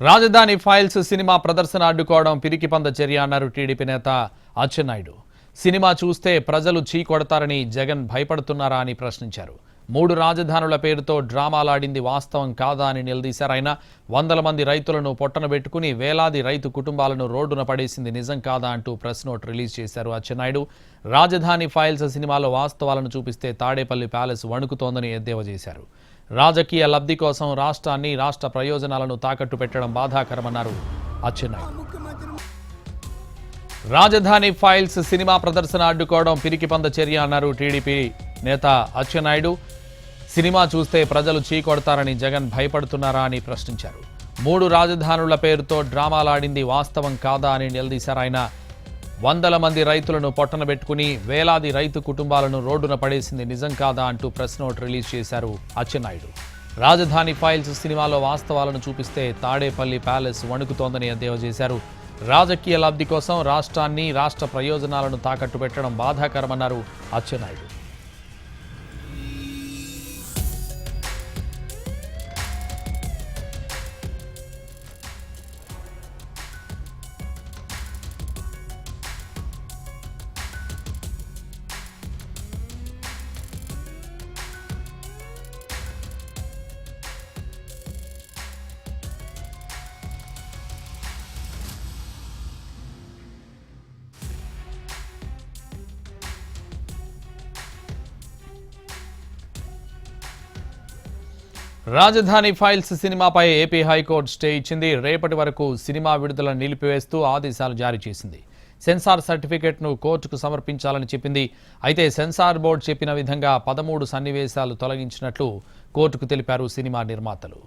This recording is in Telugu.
రాజధాని ఫైల్స్ సినిమా ప్రదర్శన అడ్డుకోవడం పిరికిపంద చర్య అన్నారు టీడీపీ నేత అచ్చెన్నాయుడు. సినిమా చూస్తే ప్రజలు చీకొడతారని జగన్ భయపడుతున్నారా అని ప్రశ్నించారు. 3 రాజధానుల పేరుతో డ్రామాలాడింది వాస్తవం కాదా అని నిలదీశారు. ఆయన 100 మంది రైతులను పొట్టనబెట్టుకుని వేలాది రైతు కుటుంబాలను రోడ్డున పడేసింది నిజం కాదా అంటూ ప్రెస్ నోట్ రిలీజ్ చేశారు అచ్చెన్నాయుడు. రాజధాని ఫైల్స్ సినిమాలో వాస్తవాలను చూపిస్తే తాడేపల్లి ప్యాలెస్ వణుకుతోందని ఎద్దేవా చేశారు. రాజకీయ లబ్ధి కోసం రాష్ట్రాన్ని రాష్ట్ర ప్రయోజనాలను తాకట్టు పెట్టడం బాధాకరమన్నారు అచ్చెన్నాయుడు. రాజధాని ఫైల్స్ సినిమా ప్రదర్శన అడ్డుకోవడం పిరికిపంద చర్య అన్నారు టీడీపీ నేత అచ్చెన్నాయుడు. సినిమా చూస్తే ప్రజలు చీకొడతారని జగన్ భయపడుతున్నారా అని ప్రశ్నించారు. 3 రాజధానుల పేరుతో డ్రామాలాడింది వాస్తవం కాదా అని నిలదీశారు. ఆయన 100 మంది రైతులను పొట్టనబెట్టుకుని వేలాది రైతు కుటుంబాలను రోడ్డున పడేసింది నిజం కాదా అంటూ ప్రెస్ నోట్ రిలీజ్ చేశారు అచ్చెన్నాయుడు. రాజధాని ఫైల్స్ సినిమాలో వాస్తవాలను చూపిస్తే తాడేపల్లి ప్యాలెస్ వణుకుతోందని ఎద్దేవా చేశారు. రాజకీయ లబ్ధి కోసం రాష్ట్రాన్ని రాష్ట్ర ప్రయోజనాలను తాకట్టు పెట్టడం బాధాకరమన్నారు అచ్చెన్నాయుడు. రాజధాని ఫైల్స్ సినిమాపై ఏపీ హైకోర్టు స్టే ఇచ్చింది. రేపటి వరకు సినిమా విడుదల నిలిపివేస్తూ ఆదేశాలు జారీ చేసింది. సెన్సార్ సర్టిఫికెట్ను కోర్టుకు సమర్పించాలని చెప్పింది. అయితే సెన్సార్ బోర్డు చెప్పిన విధంగా 13 సన్నివేశాలు తొలగించినట్లు కోర్టుకు తెలిపారు సినిమా నిర్మాతలు.